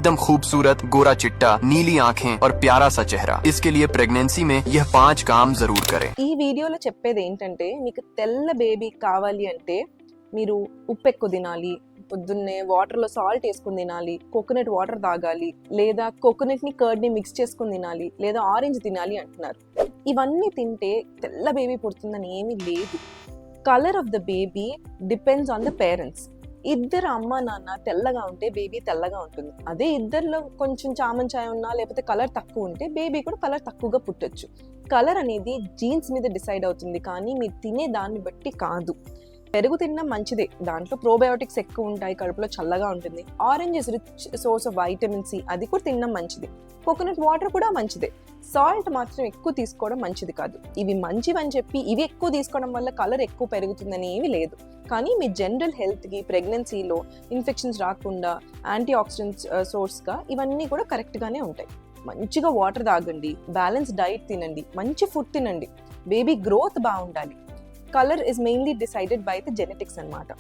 एकदम खूबसूरत, गोरा चिट्टा, नीली आंखें और प्यारा सा चेहरा। इसके लिए प्रेगनेंसी में यह 5 काम जरूर करें। ఈ వీడియోలో చెప్పేది ఏంటంటే, మీకు తెల్ల బేబీ కావాలి అంటే మీరు ఉప్పు ఎక్కువ తినాలి, పొద్దున్నే వాటర్లో సాల్ట్ వేసుకుని తినాలి, కోకోనట్ వాటర్ తాగాలి, లేదా కోకోనట్ని కర్డ్ని మిక్స్ చేసుకుని తినాలి, లేదా ఆరెంజ్ తినాలి అంటున్నారు. ఇవన్నీ తింటే తెల్ల బేబీ పుడుతుందని ఏమీ లేదు. Colour of the baby depends on the parents. ఇద్దరు అమ్మ నాన్న తెల్లగా ఉంటే బేబీ తెల్లగా ఉంటుంది. అదే ఇద్దరిలో కొంచెం చామంచాయ ఉన్నా లేకపోతే కలర్ తక్కువ ఉంటే బేబీ కూడా కలర్ తక్కువగా పుట్టొచ్చు. కలర్ అనేది జీన్స్ మీద డిసైడ్ అవుతుంది, కానీ మీరు తినే దాన్ని బట్టి కాదు. పెరుగు తినడం మంచిదే, దాంట్లో ప్రోబయోటిక్స్ ఎక్కువ ఉంటాయి, కడుపులో చల్లగా ఉంటుంది. Orange is rich source of vitamin C, అది కూడా తినడం మంచిది. కోకోనట్ వాటర్ కూడా మంచిదే. సాల్ట్ మాత్రం ఎక్కువ తీసుకోవడం మంచిది కాదు. ఇవి మంచివని చెప్పి ఇవి ఎక్కువ తీసుకోవడం వల్ల కలర్ ఎక్కువ పెరుగుతుందని ఏమీ లేదు. కానీ మీ జనరల్ హెల్త్కి, ప్రెగ్నెన్సీలో ఇన్ఫెక్షన్స్ రాకుండా యాంటీ ఆక్సిడెంట్స్ సోర్స్గా ఇవన్నీ కూడా కరెక్ట్గానే ఉంటాయి. మంచిగా వాటర్ తాగండి, బ్యాలెన్స్ డైట్ తినండి, మంచి ఫుడ్ తినండి. బేబీ గ్రోత్ బాగుండాలి. Colour is mainly decided by the genetics అన్నమాట.